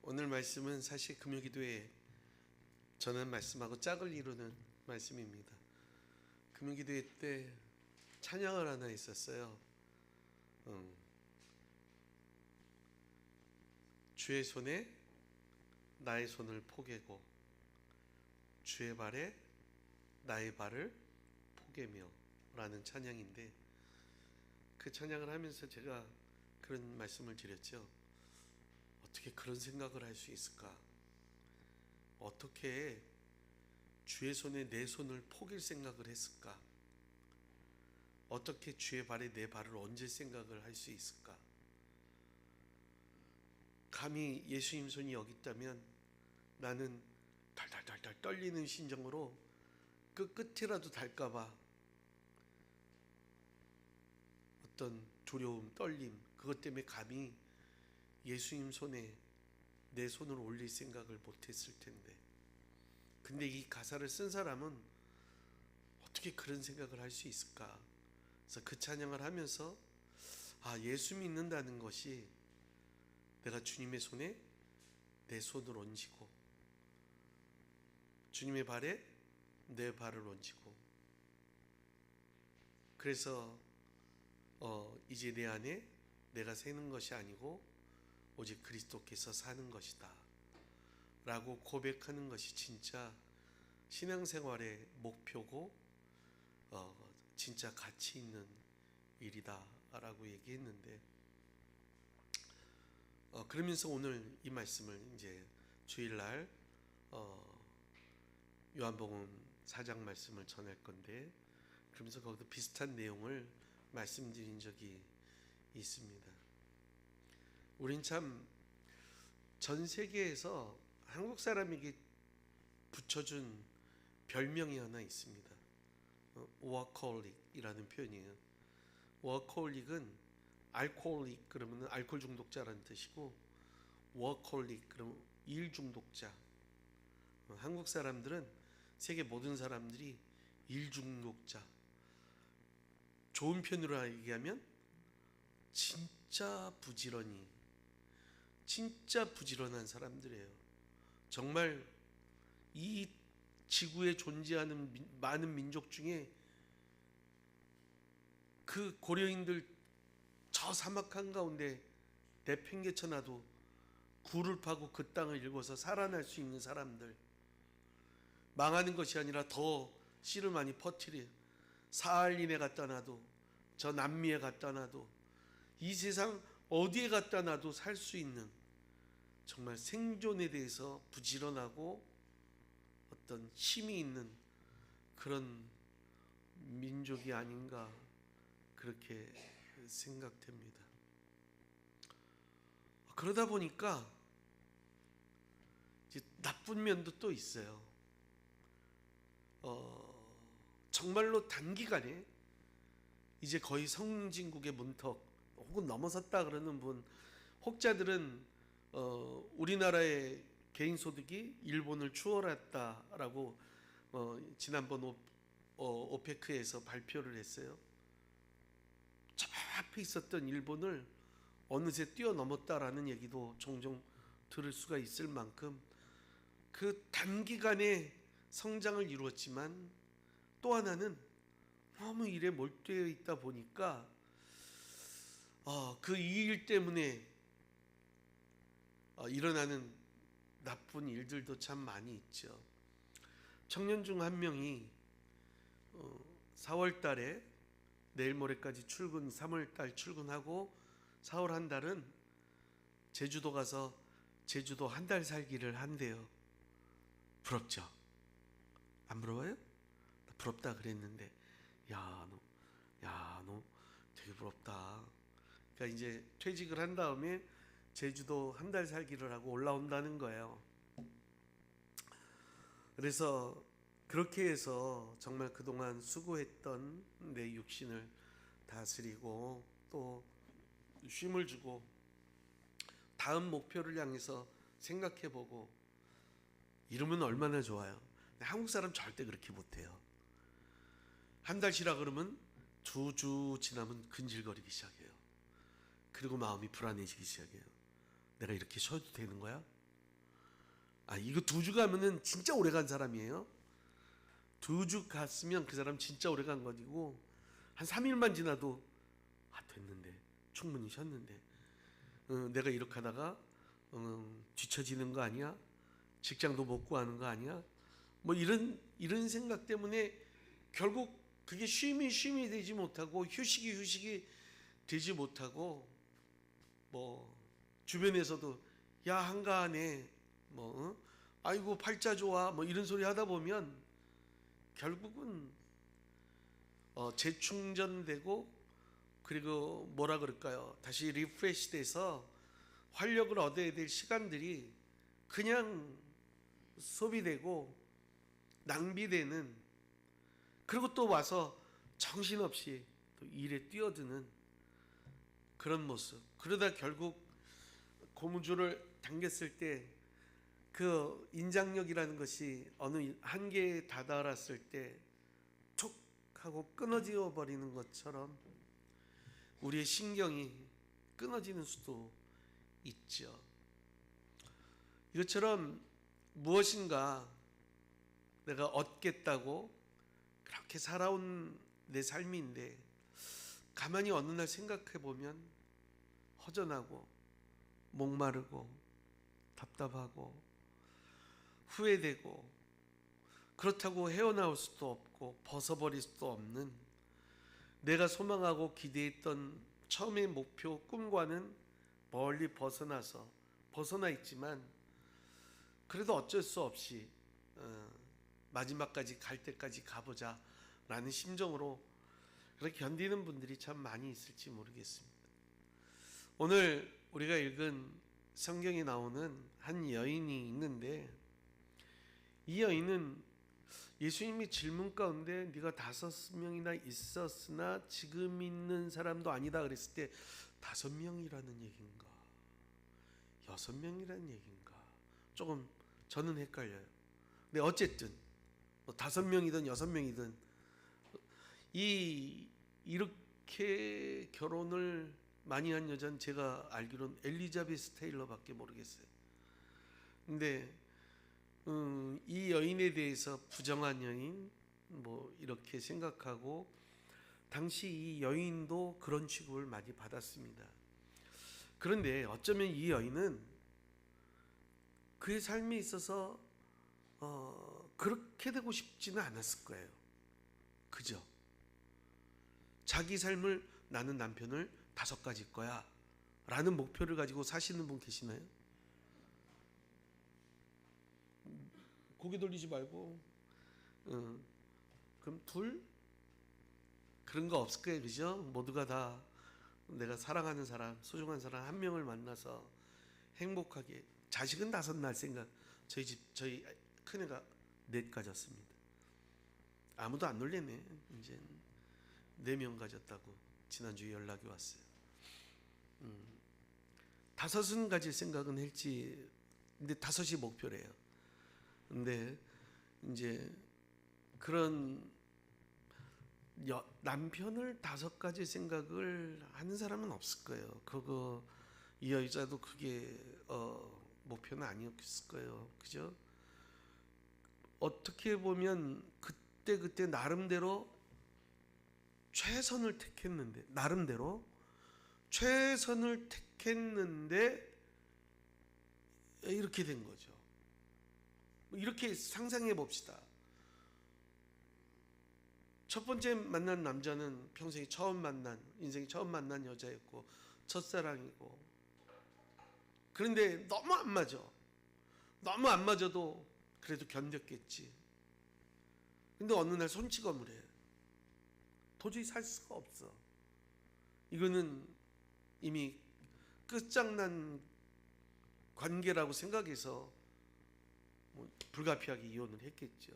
오늘 말씀은 사실 금요기도에 전한 말씀하고 짝을 이루는 말씀입니다. 금요기도회 때 찬양을 하나 있었어요. 주의 손에 나의 손을 포개고 주의 발에 나의 발을 포개며 라는 찬양인데, 그 찬양을 하면서 제가 그런 말씀을 드렸죠. 어떻게 그런 생각을 할 수 있을까? 어떻게 주의 손에 내 손을 포길 생각을 했을까? 어떻게 주의 발에 내 발을 얹을 생각을 할 수 있을까? 감히 예수님 손이 여기 있다면 나는 덜덜덜덜 떨리는 심정으로 그 끝이라도 닿을까봐 어떤 두려움, 떨림, 그것 때문에 감히 예수님 손에 내 손을 올릴 생각을 못했을 텐데, 근데 이 가사를 쓴 사람은 어떻게 그런 생각을 할 수 있을까? 그래서 그 찬양을 하면서 예수 믿는다는 것이 내가 주님의 손에 내 손을 얹고 주님의 발에 내 발을 얹고, 그래서 이제 내 안에 내가 사는 것이 아니고 오직 그리스도께서 사는 것이다 라고 고백하는 것이 진짜 신앙생활의 목표고 진짜 가치 있는 일이다 라고 얘기했는데, 그러면서 오늘 이 말씀을 이제 주일날 요한복음 4장 말씀을 전할 건데, 그러면서 거기도 비슷한 내용을 말씀드린 적이 있습니다. 우린 참 전 세계에서 한국 사람에게 붙여준 별명이 하나 있습니다. 워커홀릭이라는 표현이에요. 워커홀릭은 알코올릭 그러면 알코올 중독자라는 뜻이고, 워커홀릭 그러면 일 중독자. 한국 사람들은 세계 모든 사람들이 일 중독자. 좋은 편으로 얘기하면 진짜 부지런한 사람들이에요. 정말 이 지구에 존재하는 많은 민족 중에 그 고려인들 저 사막 한가운데 내팽개쳐놔도 굴을 파고 그 땅을 일궈서 살아날 수 있는 사람들, 망하는 것이 아니라 더 씨를 많이 퍼뜨려 사할린에 갖다 놔도 저 남미에 갖다 놔도 이 세상 어디에 갖다 놔도 살 수 있는, 정말 생존에 대해서 부지런하고 어떤 힘이 있는 그런 민족이 아닌가 그렇게 생각됩니다. 그러다 보니까 이제 나쁜 면도 또 있어요. 정말로 단기간에 이제 거의 선진국의 문턱 혹은 넘어섰다 그러는 분, 혹자들은 우리나라의 개인소득이 일본을 추월했다라고 지난번 오페크에서 발표를 했어요. 저 앞에 있었던 일본을 어느새 뛰어넘었다라는 얘기도 종종 들을 수가 있을 만큼 그 단기간에 성장을 이루었지만, 또 하나는 너무 일에 몰두되어 있다 보니까 그 일 때문에 일어나는 나쁜 일들도 참 많이 있죠. 청년 중 한 명이 4월 달에 내일 모레까지 3월 달 출근하고 4월 한 달은 제주도 가서 제주도 한 달 살기를 한대요. 부럽죠? 안 부러워요? 부럽다 그랬는데, 너 되게 부럽다. 그러니까 이제 퇴직을 한 다음에 제주도 한 달 살기를 하고 올라온다는 거예요. 그래서 그렇게 해서 정말 그동안 수고했던 내 육신을 다스리고 또 쉼을 주고 다음 목표를 향해서 생각해보고 이러면 얼마나 좋아요. 한국 사람 절대 그렇게 못해요. 한 달 쉬라 그러면 2주 지나면 근질거리기 시작해요. 그리고 마음이 불안해지기 시작해요. 내가 이렇게 쉬어도 되는 거야? 이거 2주 가면은 진짜 오래 간 사람이에요. 2주 갔으면 그 사람 진짜 오래 간 거고, 한 3일만 지나도 됐는데, 충분히 쉬었는데, 내가 이렇게 하다가 뒤처지는 거 아니야? 직장도 못 구하는 거 아니야? 뭐 이런 생각 때문에 결국 그게 쉼이 되지 못하고 휴식이 되지 못하고, 뭐 주변에서도 야 한가하네, 뭐 아이고 팔자 좋아, 뭐 이런 소리 하다 보면 결국은 재충전되고, 그리고 뭐라 그럴까요? 다시 리프레시 돼서 활력을 얻어야 될 시간들이 그냥 소비되고 낭비되는, 그리고 또 와서 정신없이 또 일에 뛰어드는 그런 모습. 그러다 결국 고무줄을 당겼을 때 그 인장력이라는 것이 어느 한계에 다다랐을 때 툭 하고 끊어져 버리는 것처럼 우리의 신경이 끊어지는 수도 있죠. 이것처럼 무엇인가 내가 얻겠다고 그렇게 살아온 내 삶인데, 가만히 어느 날 생각해 보면 허전하고 목마르고 답답하고 후회되고, 그렇다고 헤어나올 수도 없고 벗어버릴 수도 없는, 내가 소망하고 기대했던 처음의 목표 꿈과는 멀리 벗어나 있지만, 그래도 어쩔 수 없이 마지막까지 갈 때까지 가보자 라는 심정으로 그렇게 견디는 분들이 참 많이 있을지 모르겠습니다. 오늘 우리가 읽은 성경에 나오는 한 여인이 있는데, 이 여인은 예수님이 질문 가운데 네가 5명이나 있었으나 지금 있는 사람도 아니다 그랬을 때 5명이라는 얘기인가 6명이라는 얘기인가 조금 저는 헷갈려요. 근데 어쨌든 5명이든 6명이든 이렇게 결혼을 많이 한 여자는 제가 알기로는 엘리자베스 테일러밖에 모르겠어요. 근데 이 여인에 대해서 부정한 여인 뭐 이렇게 생각하고, 당시 이 여인도 그런 취급을 많이 받았습니다. 그런데 어쩌면 이 여인은 그의 삶에 있어서 그렇게 되고 싶지는 않았을 거예요. 그죠? 자기 삶을, 나는 남편을 5가지일 거야 라는 목표를 가지고 사시는 분 계시나요? 고개 돌리지 말고 그럼 2? 그런 거 없을 거예요. 그죠? 모두가 다 내가 사랑하는 사람, 소중한 사람 한 명을 만나서 행복하게, 자식은 5 낳을 생각. 저희 큰애가 4 가졌습니다. 아무도 안 놀래네. 이제 4명 가졌다고 지난주에 연락이 왔어요. 5은 가질 생각은 했지. 근데 5이 목표래요. 근데 이제 그런 남편을 5 가질 생각을 하는 사람은 없을 거예요. 이 여자도 그게 목표는 아니었을 거예요. 그죠? 어떻게 보면 그때 나름대로 최선을 택했는데, 이렇게 된 거죠. 이렇게 상상해 봅시다. 첫 번째 만난 남자는 인생이 처음 만난 여자였고 첫사랑이고, 그런데 너무 안 맞아도 그래도 견뎠겠지. 근데 어느 날 손찌검을 해. 도저히 살 수가 없어. 이거는 이미 끝장난 관계라고 생각해서 불가피하게 이혼을 했겠죠.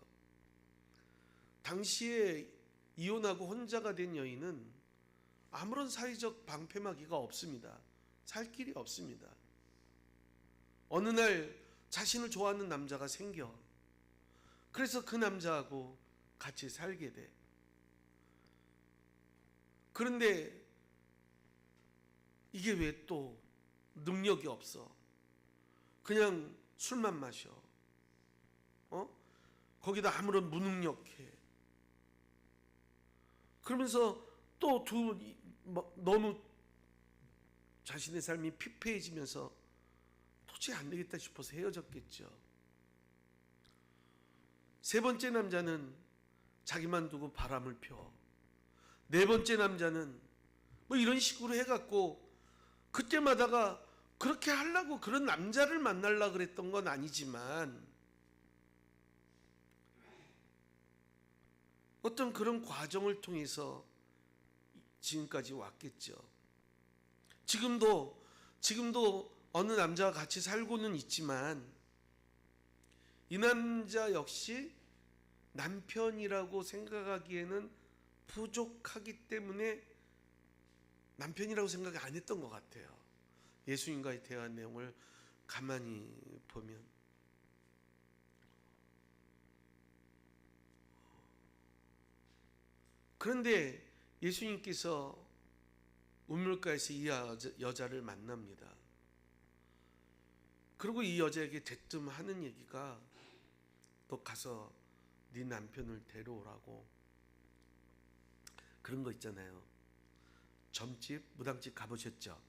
당시에 이혼하고 혼자가 된 여인은 아무런 사회적 방패막이가 없습니다. 살 길이 없습니다. 어느 날 자신을 좋아하는 남자가 생겨. 그래서 그 남자하고 같이 살게 돼. 그런데 이게 왜 또 능력이 없어? 그냥 술만 마셔. 거기다 아무런 무능력해. 그러면서 또 너무 자신의 삶이 피폐해지면서 도저히 안 되겠다 싶어서 헤어졌겠죠. 세 번째 남자는 자기만 두고 바람을 펴. 네 번째 남자는 뭐 이런 식으로 해갖고 그때마다가 그렇게 하려고 그런 남자를 만나려고 그랬던 건 아니지만 어떤 그런 과정을 통해서 지금까지 왔겠죠. 지금도 어느 남자와 같이 살고는 있지만 이 남자 역시 남편이라고 생각하기에는 부족하기 때문에 남편이라고 생각이 안 했던 것 같아요. 예수님과의 대화 내용을 가만히 보면. 그런데 예수님께서 우물가에서 이 여자를 만납니다. 그리고 이 여자에게 대뜸 하는 얘기가 너 가서 네 남편을 데려오라고. 그런 거 있잖아요. 점집, 무당집 가보셨죠?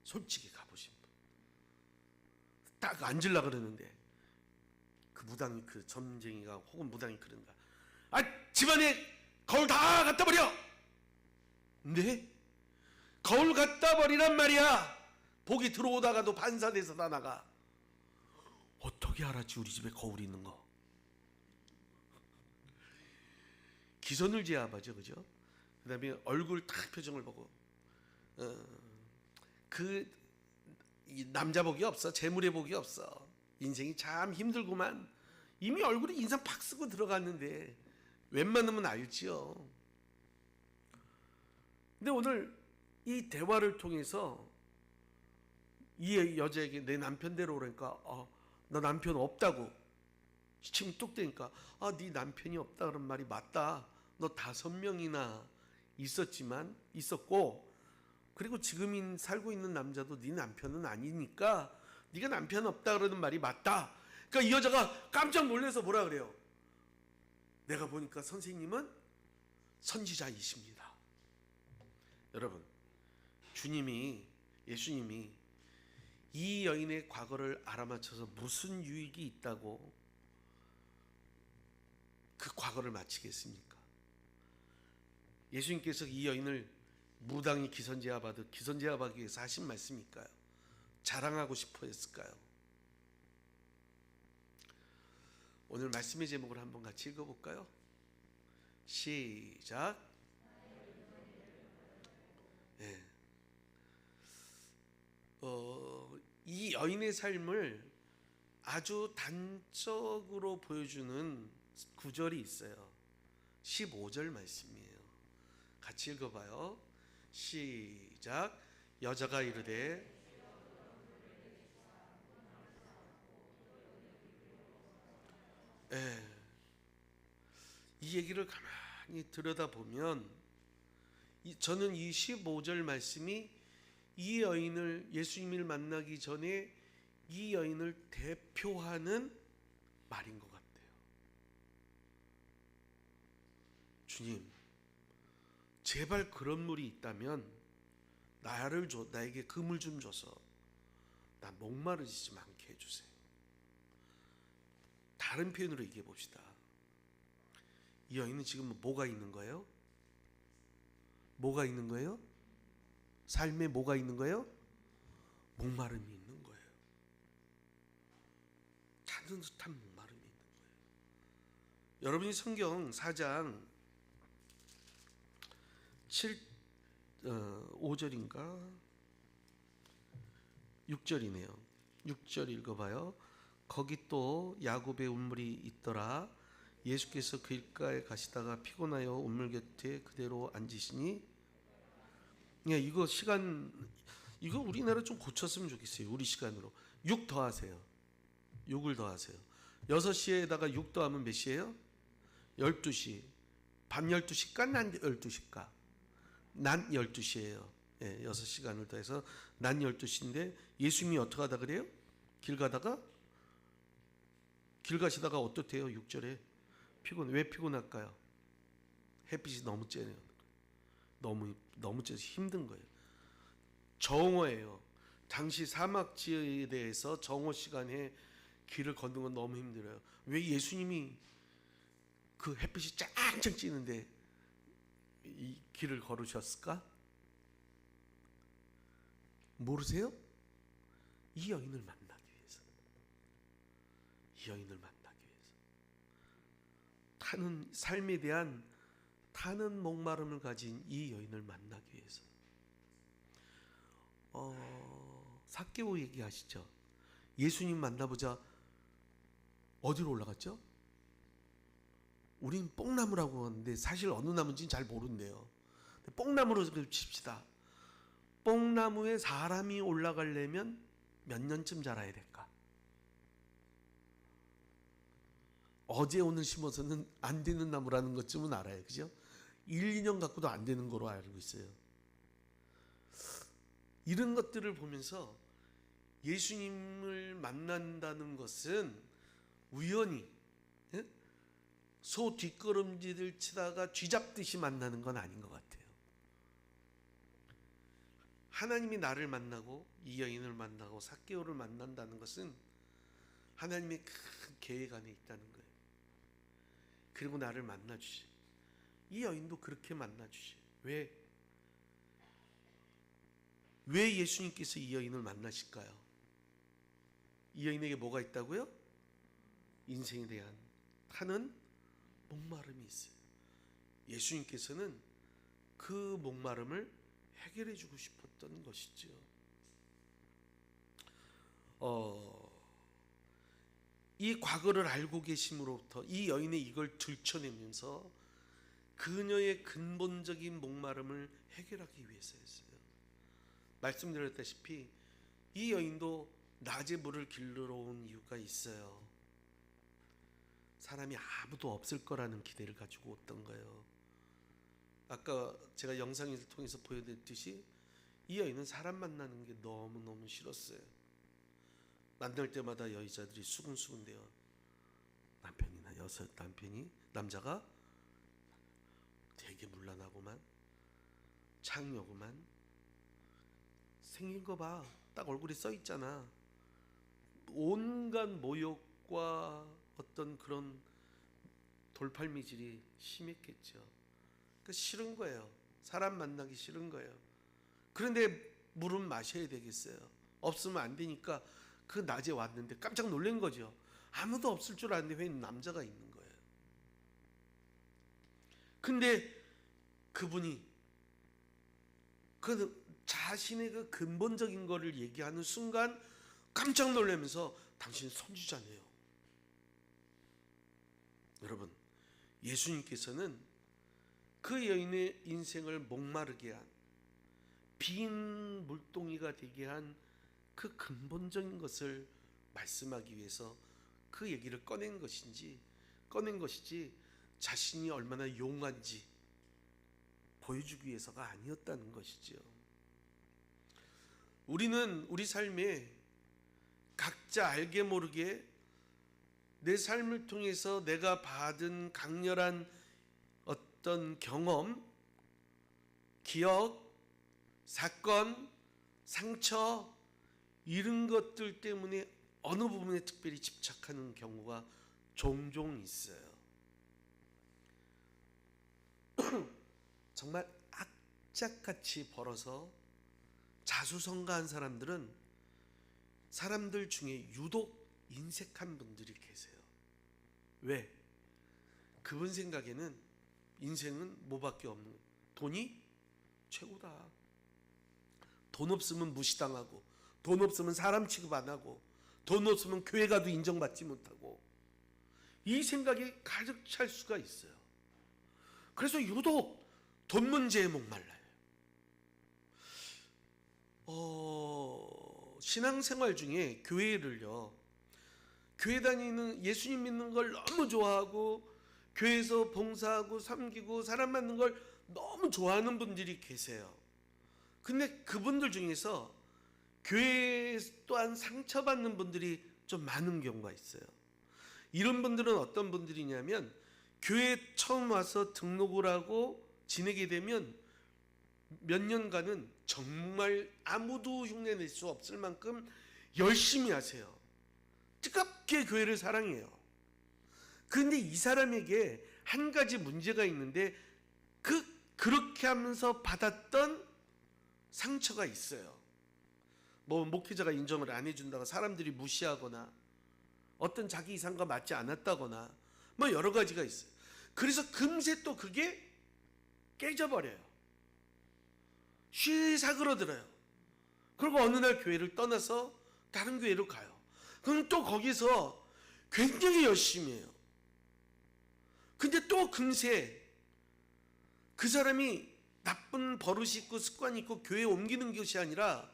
솔직히 가보신 분. 딱 앉으려고 그러는데 그 무당이, 그 점쟁이가 혹은 무당이 그런가. 집안에 거울 다 갖다 버려. 네? 거울 갖다 버리란 말이야. 복이 들어오다가도 반사돼서 다 나가. 어떻게 알았지 우리 집에 거울이 있는 거? 기선을 제압하죠, 그죠? 그다음에 얼굴 딱 표정을 보고 이 남자 복이 없어, 재물의 복이 없어. 인생이 참 힘들구만. 이미 얼굴에 인상 팍 쓰고 들어갔는데 웬만하면 알지요. 근데 오늘 이 대화를 통해서 이 여자에게 내 남편 데려오라니까 너 남편 없다고 침이 뚝 대니까 네 남편이 없다 그런 말이 맞다. 너 5명이나 있었고 그리고 지금 살고 있는 남자도 네 남편은 아니니까 네가 남편 없다 그러는 말이 맞다. 그러니까 이 여자가 깜짝 놀라서 뭐라 그래요? 내가 보니까 선생님은 선지자이십니다. 여러분, 예수님이 이 여인의 과거를 알아맞혀서 무슨 유익이 있다고 그 과거를 마치겠습니까? 예수님께서 이 여인을 무당이 기선제압하듯 기선제압하기 위해서 하신 말씀일까요? 자랑하고 싶어 했을까요? 오늘 말씀의 제목을 한번 같이 읽어볼까요? 시작. 네. 이 여인의 삶을 아주 단적으로 보여주는 구절이 있어요. 15절 말씀이에요. 같이 읽어봐요. 시작. 여자가 이르되 이 얘기를 가만히 들여다보면 저는 이 15절 말씀이 이 여인을 예수님을 만나기 전에 이 여인을 대표하는 말인 것 같아요. 주님, 제발 그런 물이 있다면 나에게 그 물 좀 줘서 나 목마르지 않게 해주세요. 다른 표현으로 얘기해 봅시다. 이 여인은 지금 뭐가 있는 거예요? 뭐가 있는 거예요? 삶에 뭐가 있는 거예요? 목마름이 있는 거예요. 찾는 듯한 목마름이 있는 거예요. 여러분이 성경 4장 5절인가 6절이네요. 6절 읽어봐요. 거기 또 야곱의 운물이 있더라. 예수께서 길가에 가시다가 피곤하여 운물 곁에 그대로 앉으시니 이거 우리나라 좀 고쳤으면 좋겠어요. 우리 시간으로 6 더하세요. 6을 더하세요. 6시에다가 6 더하면 몇 시예요? 12시. 밤 12시까 낮 12시까? 낮 12시예요. 6시간을 더해서 낮 12시인데 예수님이 어떻게 하다 그래요? 길 가시다가 어떻대요? 6절에 왜 피곤할까요? 햇빛이 너무 쬐네요. 너무 쬐서 힘든 거예요. 정오예요. 당시 사막지에 대해서 정오 시간에 길을 걷는 건 너무 힘들어요. 왜 예수님이 그 햇빛이 짱짱 찌는데 이 길을 걸으셨을까? 모르세요? 이 여인을 만나기 위해서. 이 여인을 만나기 위해서. 타는 삶에 대한 타는 목마름을 가진 이 여인을 만나기 위해서. 삭개오 얘기하시죠. 예수님 만나보자 어디로 올라갔죠? 우린 뽕나무라고 하는데 사실 어느 나무인지는 잘 모른대요. 뽕나무로 칩시다. 뽕나무에 사람이 올라가려면 몇 년쯤 자라야 될까? 어제 오늘 심어서는 안 되는 나무라는 것쯤은 알아요. 그죠? 1, 2년 갖고도 안 되는 거로 알고 있어요. 이런 것들을 보면서 예수님을 만난다는 것은 우연히 소 뒷걸음질을 치다가 쥐잡듯이 만나는 건 아닌 것 같아요. 하나님이 나를 만나고 이 여인을 만나고 삭개오를 만난다는 것은 하나님의 큰 계획 안에 있다는 거예요. 그리고 나를 만나주시. 이 여인도 그렇게 만나주시. 왜 예수님께서 이 여인을 만나실까요? 이 여인에게 뭐가 있다고요? 인생에 대한 타는 목마름이 있어요. 예수님께서는 그 목마름을 해결해 주고 싶었던 것이죠. 이 과거를 알고 계심으로부터 이 여인이 이걸 들춰내면서 그녀의 근본적인 목마름을 해결하기 위해서였어요. 말씀드렸다시피 이 여인도 낮에 물을 길러 온 이유가 있어요. 사람이 아무도 없을 거라는 기대를 가지고 왔던 거예요. 아까 제가 영상을 통해서 보여드렸듯이 이 여인은 사람 만나는 게 너무너무 싫었어요. 만날 때마다 여자들이 수근수근대요. 남자가 되게 문란하고만 창녀구만. 생긴 거 봐. 딱 얼굴에 써 있잖아. 온갖 모욕과 어떤 그런 돌팔미질이 심했겠죠. 그러니까 싫은 거예요. 사람 만나기 싫은 거예요. 그런데 물은 마셔야 되겠어요. 없으면 안 되니까 그 낮에 왔는데 깜짝 놀란 거죠. 아무도 없을 줄 알았는데 왜 남자가 있는 거예요. 근데 그분이 그 자신의 그 근본적인 거를 얘기하는 순간 깜짝 놀라면서 당신 선지자네요. 여러분, 예수님께서는 그 여인의 인생을 목마르게 한, 빈 물동이가 되게 한 그 근본적인 것을 말씀하기 위해서 그 얘기를 꺼낸 것이지 자신이 얼마나 용한지 보여주기 위해서가 아니었다는 것이죠. 우리는 우리 삶에 각자 알게 모르게 내 삶을 통해서 내가 받은 강렬한 어떤 경험, 기억, 사건, 상처 이런 것들 때문에 어느 부분에 특별히 집착하는 경우가 종종 있어요. 정말 악착같이 벌어서 자수성가한 사람들은 사람들 중에 유독 인색한 분들이 계세요. 왜? 그분 생각에는 인생은 뭐밖에 없는 거예요. 돈이 최고다. 돈 없으면 무시당하고, 돈 없으면 사람 취급 안 하고, 돈 없으면 교회 가도 인정받지 못하고, 이 생각이 가득 찰 수가 있어요. 그래서 유독 돈 문제에 목말라요. 신앙생활 중에 교회를요, 교회 다니는 예수님 믿는 걸 너무 좋아하고 교회에서 봉사하고 섬기고 사람 만나는 걸 너무 좋아하는 분들이 계세요. 근데 그분들 중에서 교회 또한 상처받는 분들이 좀 많은 경우가 있어요. 이런 분들은 어떤 분들이냐면 교회에 처음 와서 등록을 하고 지내게 되면 몇 년간은 정말 아무도 흉내낼 수 없을 만큼 열심히 하세요. 뜨겁게 교회를 사랑해요. 그런데 이 사람에게 한 가지 문제가 있는데 그렇게 하면서 받았던 상처가 있어요. 뭐 목회자가 인정을 안 해준다고 사람들이 무시하거나 어떤 자기 이상과 맞지 않았다거나 뭐 여러 가지가 있어요. 그래서 금세 또 그게 깨져버려요. 쉬 사그러들어요. 그리고 어느 날 교회를 떠나서 다른 교회로 가요. 그럼 또 거기서 굉장히 열심히 해요. 근데 또 금세 그 사람이 나쁜 버릇이 있고 습관이 있고 교회에 옮기는 것이 아니라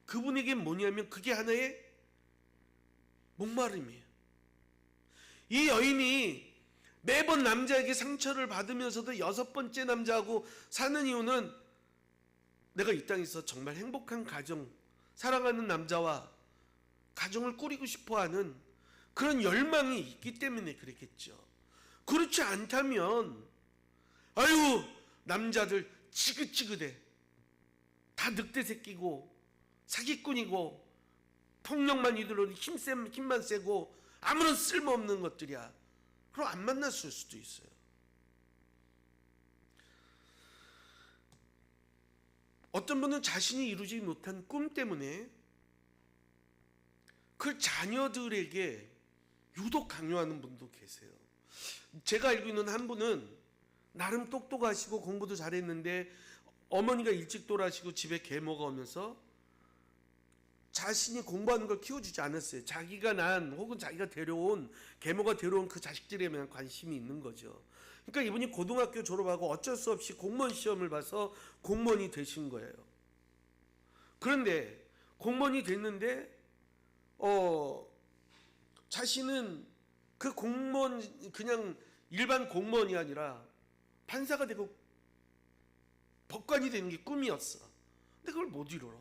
그분에게 뭐냐면 그게 하나의 목마름이에요. 이 여인이 매번 남자에게 상처를 받으면서도 6번째 남자하고 사는 이유는 내가 이 땅에서 정말 행복한 가정, 사랑하는 남자와 가정을 꾸리고 싶어하는 그런 열망이 있기 때문에 그랬겠죠. 그렇지 않다면 아유 남자들 지긋지긋해. 다 늑대 새끼고 사기꾼이고 폭력만 이들어도 힘만 세고 아무런 쓸모없는 것들이야. 그럼 안 만났을 수도 있어요. 어떤 분은 자신이 이루지 못한 꿈 때문에 그 자녀들에게 유독 강요하는 분도 계세요. 제가 알고 있는 한 분은 나름 똑똑하시고 공부도 잘했는데 어머니가 일찍 돌아가시고 집에 계모가 오면서 자신이 공부하는 걸 키워주지 않았어요. 자기가 난 혹은 자기가 데려온 계모가 데려온 그 자식들에만 관심이 있는 거죠. 그러니까 이분이 고등학교 졸업하고 어쩔 수 없이 공무원 시험을 봐서 공무원이 되신 거예요. 그런데 공무원이 됐는데 자신은 그 공무원 그냥 일반 공무원이 아니라 판사가 되고 법관이 되는 게 꿈이었어. 근데 그걸 못 이뤄.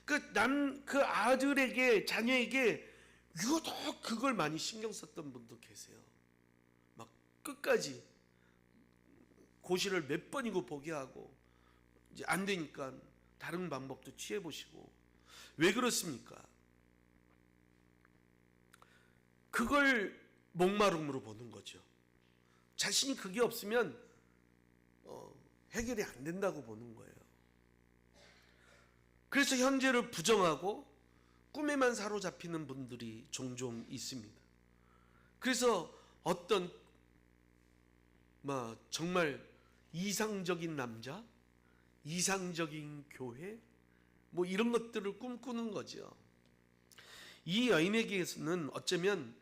그 아들에게 자녀에게 유독 그걸 많이 신경 썼던 분도 계세요. 막 끝까지 고시를 몇 번이고 보게 하고 이제 안 되니까 다른 방법도 취해 보시고. 왜 그렇습니까? 그걸 목마름으로 보는 거죠. 자신이 그게 없으면 해결이 안 된다고 보는 거예요. 그래서 현재를 부정하고 꿈에만 사로잡히는 분들이 종종 있습니다. 그래서 어떤 정말 이상적인 남자, 이상적인 교회 뭐 이런 것들을 꿈꾸는 거죠. 이 여인에게서는 어쩌면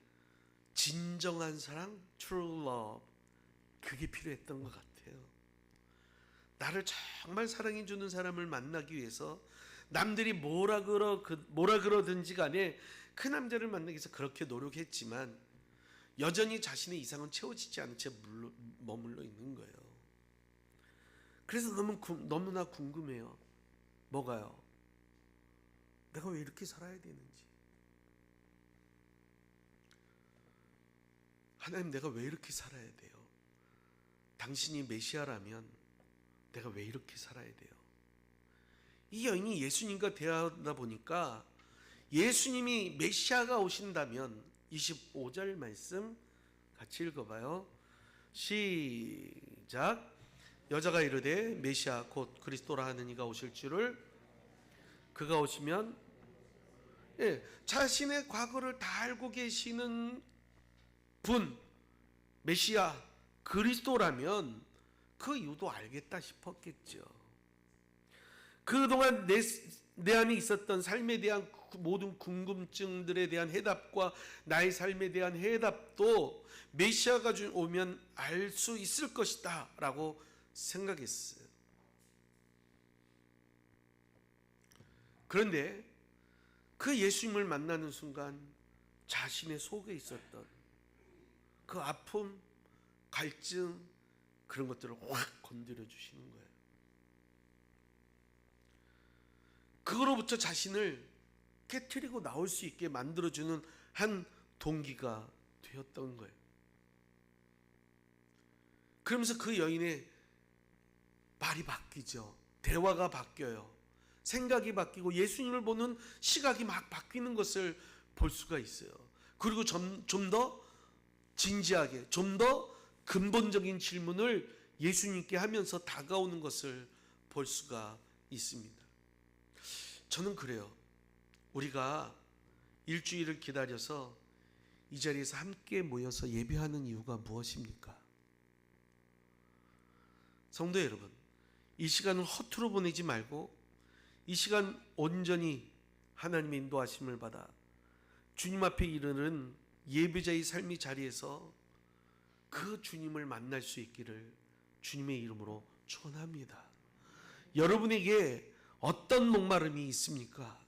진정한 사랑, true love 그게 필요했던 것 같아요. 나를 정말 사랑해주는 사람을 만나기 위해서 남들이 뭐라 그러든지 간에 그 남자를 만나기 위해서 그렇게 노력했지만 여전히 자신의 이상은 채워지지 않은 채 머물러 있는 거예요. 그래서 너무나 궁금해요. 뭐가요? 내가 왜 이렇게 살아야 되는지. 하나님, 내가 왜 이렇게 살아야 돼요? 당신이 메시아라면 내가 왜 이렇게 살아야 돼요? 이 여인이 예수님과 대화하다 보니까 예수님이 메시아가 오신다면 25절 말씀 같이 읽어봐요. 시작. 여자가 이르되 메시아 곧 그리스도라 하는 이가 오실 줄을 그가 오시면 자신의 과거를 다 알고 계시는 분 메시아 그리스도라면 그 이유도 알겠다 싶었겠죠. 그동안 내 안에 있었던 삶에 대한 모든 궁금증들에 대한 해답과 나의 삶에 대한 해답도 메시아가 오면 알 수 있을 것이다 라고 생각했어요. 그런데 그 예수님을 만나는 순간 자신의 속에 있었던 그 아픔, 갈증 그런 것들을 확 건드려 주시는 거예요. 그거로부터 자신을 깨트리고 나올 수 있게 만들어주는 한 동기가 되었던 거예요. 그러면서 그 여인의 말이 바뀌죠. 대화가 바뀌어요. 생각이 바뀌고 예수님을 보는 시각이 막 바뀌는 것을 볼 수가 있어요. 그리고 좀 더 진지하게, 좀 더 근본적인 질문을 예수님께 하면서 다가오는 것을 볼 수가 있습니다. 저는 그래요. 우리가 일주일을 기다려서 이 자리에서 함께 모여서 예배하는 이유가 무엇입니까? 성도 여러분, 이 시간을 허투루 보내지 말고 이 시간 온전히 하나님의 인도하심을 받아 주님 앞에 이르는 예배자의 삶의 자리에서 그 주님을 만날 수 있기를 주님의 이름으로 축원합니다. 여러분에게 어떤 목마름이 있습니까?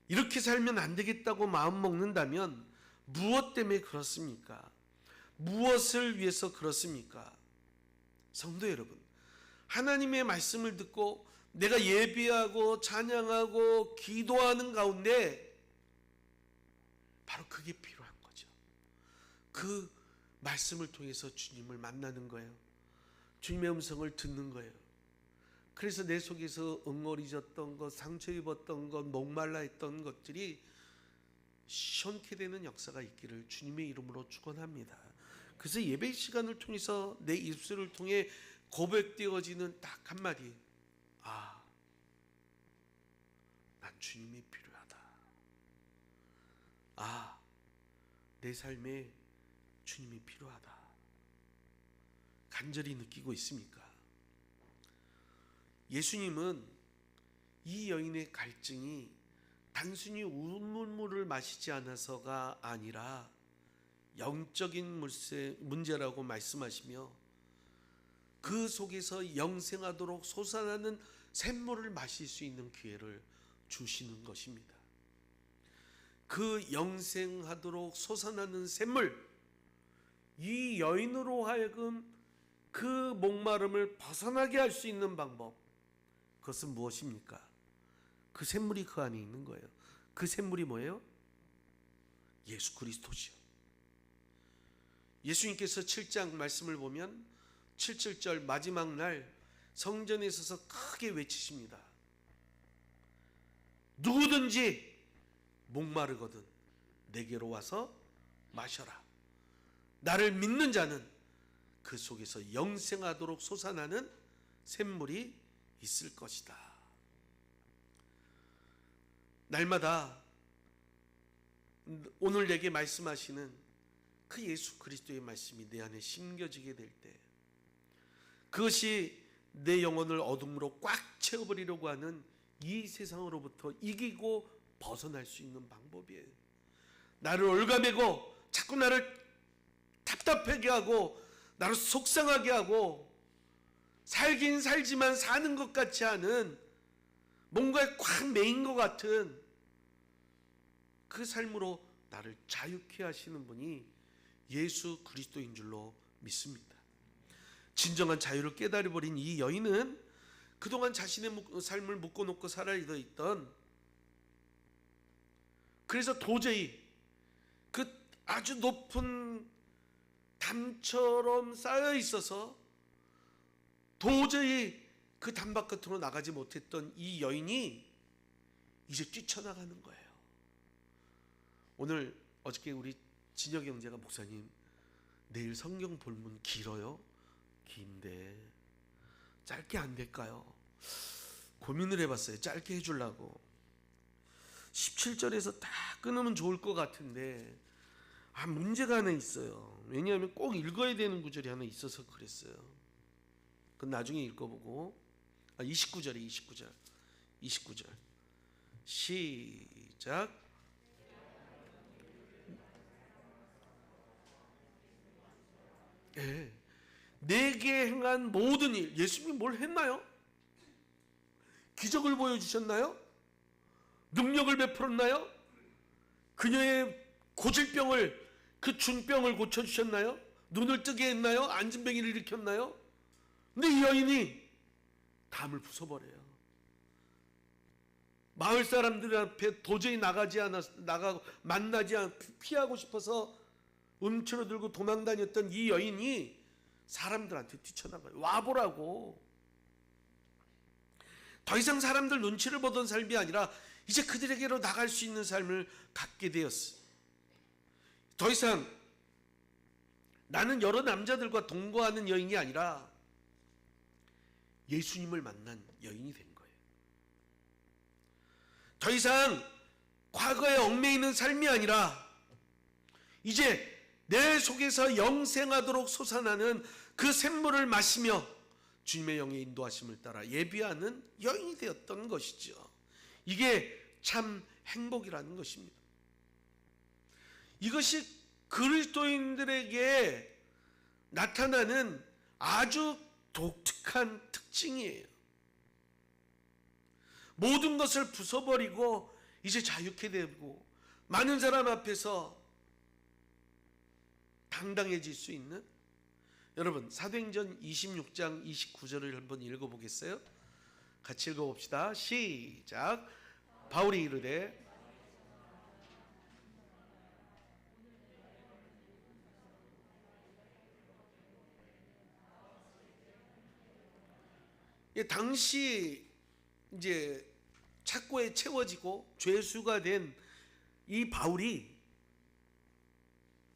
이렇게 살면 안 되겠다고 마음 먹는다면 무엇 때문에 그렇습니까? 무엇을 위해서 그렇습니까? 성도 여러분, 하나님의 말씀을 듣고 내가 예배하고 찬양하고 기도하는 가운데 바로 그게 필요한 거죠. 그 말씀을 통해서 주님을 만나는 거예요. 주님의 음성을 듣는 거예요. 그래서 내 속에서 응어리졌던 것, 상처 입었던 것, 목말라 했던 것들이 시원케 되는 역사가 있기를 주님의 이름으로 축원합니다. 그래서 예배 시간을 통해서 내 입술을 통해 고백되어지는 딱 한마디, 아, 난 주님이 필요하다. 아, 내 삶에 주님이 필요하다. 간절히 느끼고 있습니까? 예수님은 이 여인의 갈증이 단순히 우물물을 마시지 않아서가 아니라 영적인 문제라고 말씀하시며 그 속에서 영생하도록 솟아나는 샘물을 마실 수 있는 기회를 주시는 것입니다. 그 영생하도록 솟아나는 샘물, 이 여인으로 하여금 그 목마름을 벗어나게 할 수 있는 방법, 그것은 무엇입니까? 그 샘물이 그 안에 있는 거예요. 그 샘물이 뭐예요? 예수 그리스도지요. 예수님께서 7장 말씀을 보면 7절 마지막 날 성전에 서서 크게 외치십니다. 누구든지 목마르거든 내게로 와서 마셔라. 나를 믿는 자는 그 속에서 영생하도록 솟아나는 샘물이 있을 것이다. 날마다 오늘 내게 말씀하시는 그 예수 그리스도의 말씀이 내 안에 심겨지게 될 때, 그것이 내 영혼을 어둠으로 꽉 채워버리려고 하는 이 세상으로부터 이기고 벗어날 수 있는 방법이에요. 나를 올가매고 자꾸 나를 답답하게 하고 나를 속상하게 하고 살긴 살지만 사는 것 같지 않은 뭔가에 꽉 매인 것 같은 그 삶으로 나를 자유케 하시는 분이 예수 그리스도인 줄로 믿습니다. 진정한 자유를 깨달아버린 이 여인은 그동안 자신의 삶을 묶어놓고 살아야 있던, 그래서 도저히 그 아주 높은 담처럼 쌓여 있어서 도저히 그 담 바깥으로 나가지 못했던 이 여인이 이제 뛰쳐나가는 거예요. 오늘 어저께 우리 진혁이 형제가 목사님 내일 성경 본문 길어요? 긴데 짧게 안 될까요? 고민을 해봤어요. 짧게 해주려고 17절에서 다 끊으면 좋을 것 같은데 문제가 하나 있어요. 왜냐하면 꼭 읽어야 되는 구절이 하나 있어서 그랬어요. 그건 나중에 읽어보고 29절에 29절 시작. 네. 내게 행한 모든 일, 예수님이 뭘 했나요? 기적을 보여주셨나요? 능력을 베풀었나요? 그녀의 고질병을, 그 중병을 고쳐주셨나요? 눈을 뜨게 했나요? 안진뱅이를 일으켰나요? 근데 이 여인이 담을 부숴버려요. 마을 사람들 앞에 도저히 나가고 만나지 않고 피하고 싶어서 움츠러들고 도망다녔던 이 여인이 사람들한테 뛰쳐나가요. 와보라고. 더 이상 사람들 눈치를 보던 삶이 아니라 이제 그들에게로 나갈 수 있는 삶을 갖게 되었어. 더 이상 나는 여러 남자들과 동거하는 여인이 아니라 예수님을 만난 여인이 된 거예요. 더 이상 과거에 얽매이는 삶이 아니라 이제 내 속에서 영생하도록 솟아나는 그 샘물을 마시며 주님의 영의 인도하심을 따라 예비하는 여인이 되었던 것이죠. 이게 참 행복이라는 것입니다. 이것이 그리스도인들에게 나타나는 아주 독특한 특징이에요. 모든 것을 부숴버리고 이제 자유케 되고 많은 사람 앞에서 당당해질 수 있는, 여러분 사도행전 26장 29절을 한번 읽어보겠어요? 같이 읽어봅시다. 시작. 바울이 이르되 당시 이제 착고에 채워지고 죄수가 된 이 바울이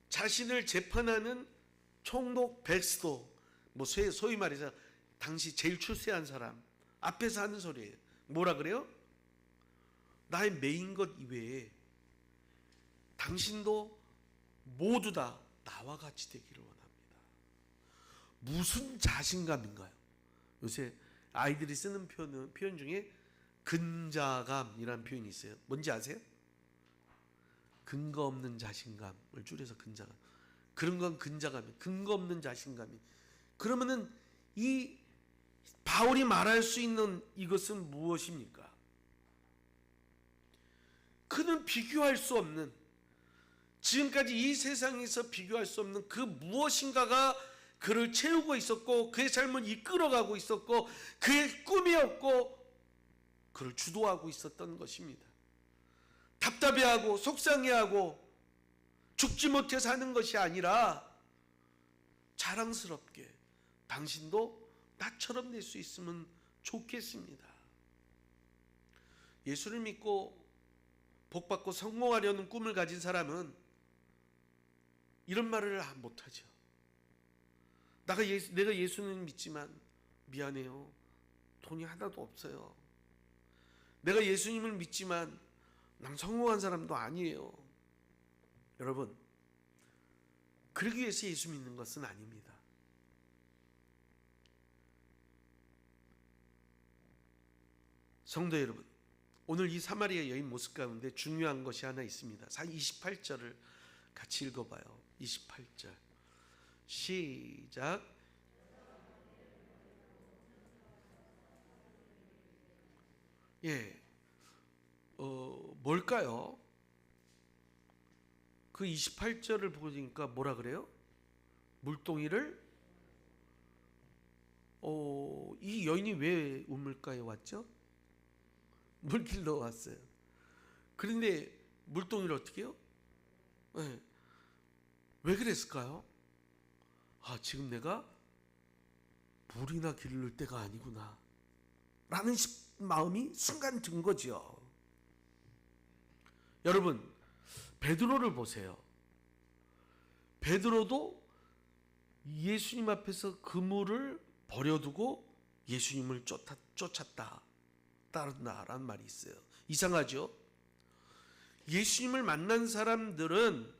자신을 재판하는 총독 베스도, 소위 말해서 당시 제일 출세한 사람 앞에서 하는 소리예요. 뭐라 그래요? 나의 메인 것 이외에 당신도 모두 다 나와 같이 되기를 원합니다. 무슨 자신감인가요? 요새 아이들이 쓰는 표현 중에 근자감이라는 표현이 있어요. 뭔지 아세요? 근거 없는 자신감을 줄여서 근자감. 그런 건 근자감이에요. 근거 없는 자신감이. 그러면은 이 바울이 말할 수 있는 이것은 무엇입니까? 그는 비교할 수 없는, 지금까지 이 세상에서 비교할 수 없는 그 무엇인가가 그를 채우고 있었고 그의 삶을 이끌어가고 있었고 그의 꿈이었고 그를 주도하고 있었던 것입니다. 답답해하고 속상해하고 죽지 못해 사는 것이 아니라 자랑스럽게 당신도 나처럼 될 수 있으면 좋겠습니다. 예수를 믿고 복받고 성공하려는 꿈을 가진 사람은 이런 말을 못하죠. 내가 예수는 믿지만 미안해요. 돈이 하나도 없어요. 내가 예수님을 믿지만 난 성공한 사람도 아니에요. 여러분, 그러기 위해서 예수 믿는 것은 아닙니다. 성도 여러분, 오늘 이 사마리아 여인 모습 가운데 중요한 것이 하나 있습니다. 28절을 같이 읽어봐요. 28절 시작. 뭘까요? 그 28절을 보니까 뭐라 그래요? 물동이를 이 여인이 왜 우물가에 왔죠? 물길로 왔어요. 그런데 물동이를 어떻게 해요? 왜 그랬을까요? 지금 내가 물이나 기를 때가 아니구나 라는 마음이 순간 든 거죠. 여러분, 베드로를 보세요. 베드로도 예수님 앞에서 그물을 버려두고 예수님을 쫓았다, 따른다라는 말이 있어요. 이상하죠? 예수님을 만난 사람들은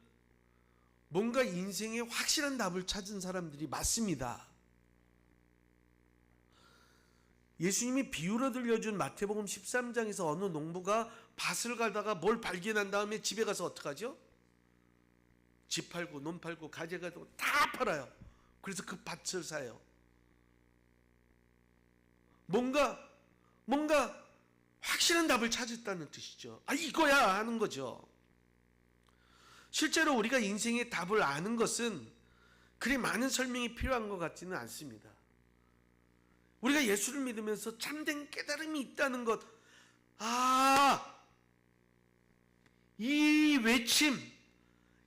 뭔가 인생에 확실한 답을 찾은 사람들이 맞습니다. 예수님이 비유로 들려준 마태복음 13장에서 어느 농부가 밭을 가다가 뭘 발견한 다음에 집에 가서 어떡하죠? 집 팔고 논 팔고 가재 가지고 다 팔아요. 그래서 그 밭을 사요. 뭔가 확실한 답을 찾았다는 뜻이죠. 이거야 하는 거죠. 실제로 우리가 인생의 답을 아는 것은 그리 많은 설명이 필요한 것 같지는 않습니다. 우리가 예수를 믿으면서 참된 깨달음이 있다는 것, 아, 이 외침,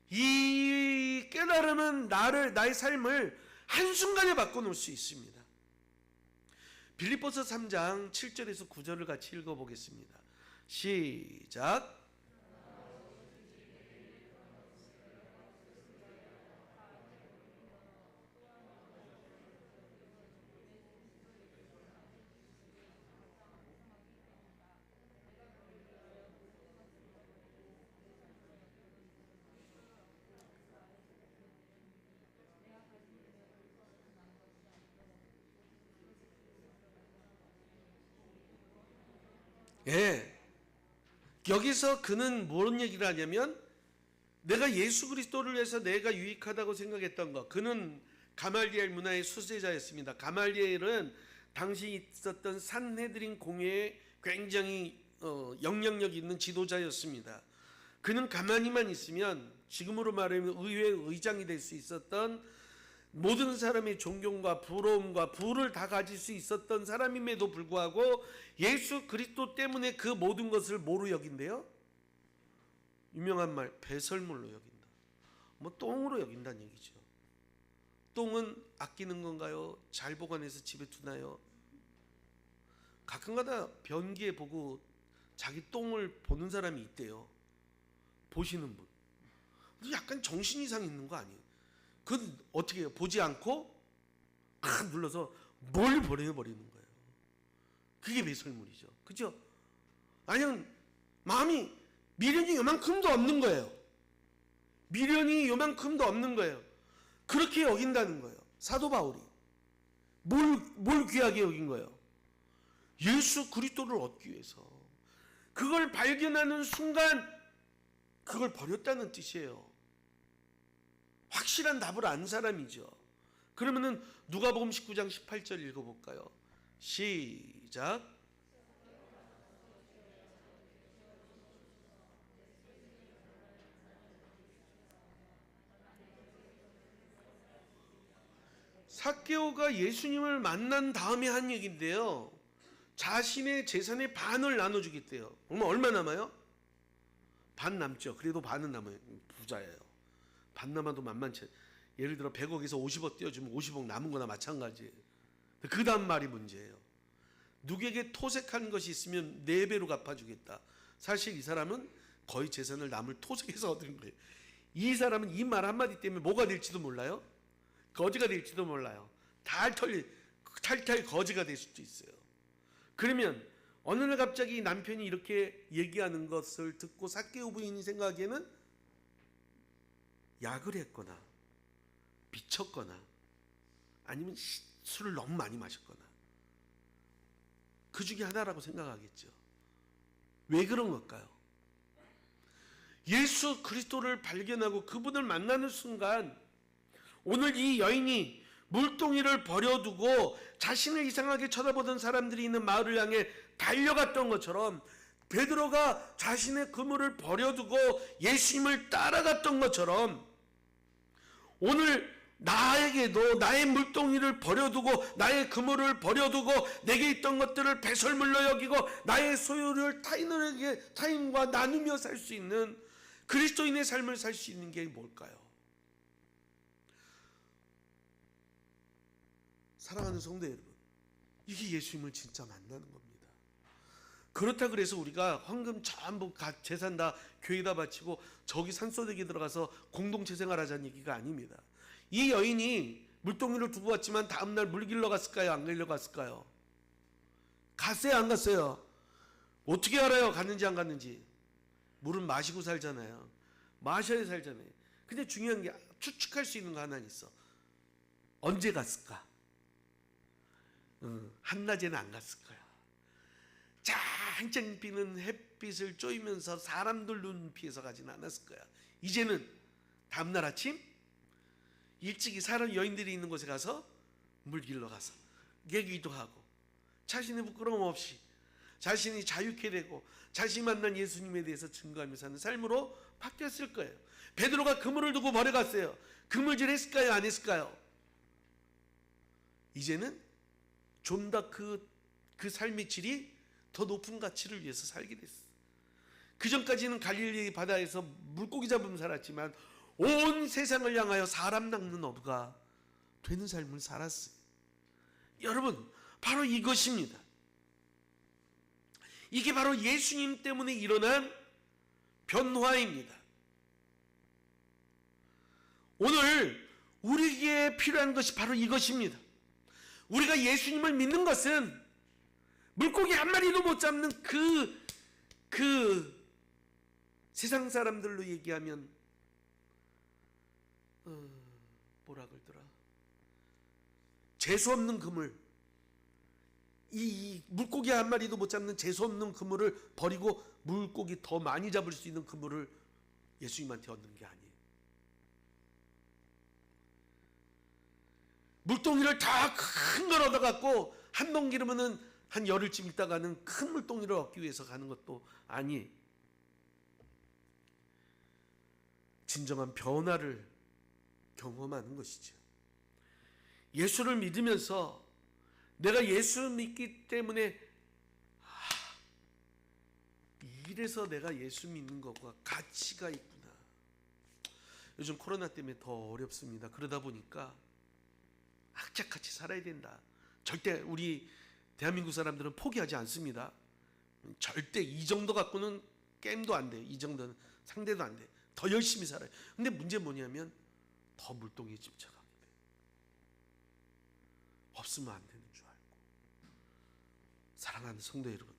이 깨달음은 나의 삶을 한순간에 바꿔놓을 수 있습니다. 빌립보서 3장 7절에서 9절을 같이 읽어보겠습니다. 시작. 예. 여기서 그는 무슨 얘기를 하냐면 내가 예수 그리스도를 위해서 내가 유익하다고 생각했던 것. 그는 가말리엘 문화의 수세자였습니다. 가말리엘은 당시 있었던 산헤드린 공회에 굉장히 영향력 있는 지도자였습니다. 그는 가만히만 있으면 지금으로 말하면 의회 의장이 될 수 있었던, 모든 사람의 존경과 부러움과 부를 다 가질 수 있었던 사람임에도 불구하고 예수 그리스도 때문에 그 모든 것을 뭐로 여긴대요? 유명한 말, 배설물로 여긴다. 뭐 똥으로 여긴다는 얘기죠. 똥은 아끼는 건가요? 잘 보관해서 집에 두나요? 가끔가다 변기에 보고 자기 똥을 보는 사람이 있대요. 보시는 분. 약간 정신 이상 있는 거 아니에요? 그건 어떻게 해요? 보지 않고 팍 눌러서 뭘 버리는 거예요. 그게 배설물이죠. 그죠? 아니면 마음이 미련이 요만큼도 없는 거예요. 미련이 요만큼도 없는 거예요. 그렇게 여긴다는 거예요. 사도 바울이. 뭘 귀하게 여긴 거예요? 예수 그리스도를 얻기 위해서. 그걸 발견하는 순간 그걸 버렸다는 뜻이에요. 확실한 답을 안 사람이죠. 그러면은 누가복음 19장 18절 읽어볼까요? 시작. 삭개오가 예수님을 만난 다음에 한 얘기인데요. 자신의 재산의 반을 나눠주겠대요. 그러면 얼마 남아요? 반 남죠. 그래도 반은 남아요. 부자예요. 반 남아도 만만치. 예를 들어 100억에서 50억 떼어주면 50억 남은 거나 마찬가지예요. 그 다음 말이 문제예요. 누구에게 토색한 것이 있으면 4배로 갚아주겠다. 사실 이 사람은 거의 재산을 남을 토색해서 얻은 거예요. 이 사람은 이 말 한마디 때문에 뭐가 될지도 몰라요. 거지가 될지도 몰라요. 탈탈 거지가 될 수도 있어요. 그러면 어느 날 갑자기 남편이 이렇게 얘기하는 것을 듣고 삭개오 부인이 생각하기에는 약을 했거나 미쳤거나 아니면 술을 너무 많이 마셨거나 그 중에 하나라고 생각하겠죠. 왜 그런 걸까요? 예수 그리스도를 발견하고 그분을 만나는 순간 오늘 이 여인이 물동이를 버려두고 자신을 이상하게 쳐다보던 사람들이 있는 마을을 향해 달려갔던 것처럼 베드로가 자신의 그물을 버려두고 예수님을 따라갔던 것처럼 오늘 나에게도 나의 물동이를 버려두고 나의 그물을 버려두고 내게 있던 것들을 배설물로 여기고 나의 소유를 타인과 나누며 살 수 있는 그리스도인의 삶을 살 수 있는 게 뭘까요? 사랑하는 성도 여러분, 이게 예수님을 진짜 만나는 겁니다. 그렇다 그래서 우리가 황금 전부 재산 다 교회에다 바치고 저기 산소대기에 들어가서 공동체 생활하자는 얘기가 아닙니다. 이 여인이 물동이를 두고 왔지만 다음날 물 길러 갔을까요? 안 길러 갔을까요? 갔어요? 안 갔어요? 어떻게 알아요? 갔는지 안 갔는지? 물은 마시고 살잖아요. 마셔야 살잖아요. 근데 중요한 게 추측할 수 있는 거 하나 있어. 언제 갔을까? 한낮에는 안 갔을 거야. 짱짱 비는 햇빛을 쬐면서 사람들 눈 피해서 가지는 않았을 거야. 이제는 다음날 아침 일찍이 사람 여인들이 있는 곳에 가서 물 길러 가서 얘기도 하고 자신의 부끄러움 없이 자신이 자유케 되고 자신이 만난 예수님에 대해서 증거하며 사는 삶으로 바뀌었을 거예요. 베드로가 그물을 두고 버려갔어요. 그물질 했을까요? 안 했을까요? 이제는 좀 더 그 삶의 질이 더 높은 가치를 위해서 살게 됐어. 그 전까지는 갈릴리 바다에서 물고기 잡으면 살았지만 온 세상을 향하여 사람 낚는 어부가 되는 삶을 살았어요. 여러분, 바로 이것입니다. 이게 바로 예수님 때문에 일어난 변화입니다. 오늘 우리에게 필요한 것이 바로 이것입니다. 우리가 예수님을 믿는 것은 물고기 한 마리도 못 잡는 그 세상 사람들로 얘기하면 뭐라 그러더라, 재수 없는 그물, 이 물고기 한 마리도 못 잡는 재수 없는 그물을 버리고 물고기 더 많이 잡을 수 있는 그물을 예수님한테 얻는 게 아니에요. 물동이를 다 큰 걸 얻어갖고 한 번 기르면은 한 열흘쯤 있다가는 큰 물동이를 얻기 위해서 가는 것도 아니에요. 진정한 변화를 경험하는 것이죠. 예수를 믿으면서 내가 예수 믿기 때문에 이래서 내가 예수 믿는 것과 가치가 있구나. 요즘 코로나 때문에 더 어렵습니다. 그러다 보니까 악착같이 살아야 된다. 절대 우리 대한민국 사람들은 포기하지 않습니다. 절대 이 정도 갖고는 게임도 안 돼. 이 정도는 상대도 안 돼. 더 열심히 살아요. 근데 문제는 뭐냐면 더 물동이에 집착하게 돼. 없으면 안 되는 줄 알고. 사랑하는 성도 여러분,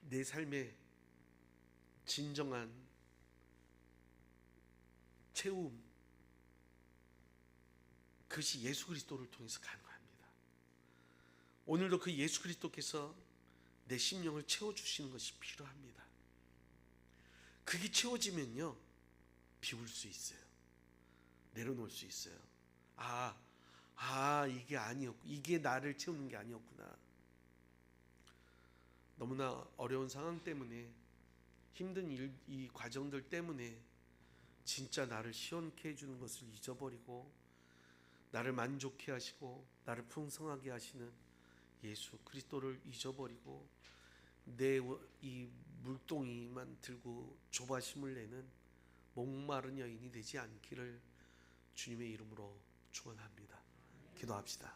내 삶의 진정한 채움, 그것이 예수 그리스도를 통해서 가능합니다. 오늘도 그 예수 그리스도께서 내 심령을 채워주시는 것이 필요합니다. 그게 채워지면요, 비울 수 있어요. 내려놓을 수 있어요. 이게 아니었고, 이게 나를 채우는 게 아니었구나. 너무나 어려운 상황 때문에, 힘든 이 과정들 때문에 진짜 나를 시원케 해주는 것을 잊어버리고 나를 만족해 하시고 나를 풍성하게 하시는 예수 그리스도를 잊어버리고 내 이 물동이만 들고 조바심을 내는 목마른 여인이 되지 않기를 주님의 이름으로 축원합니다. 기도합시다.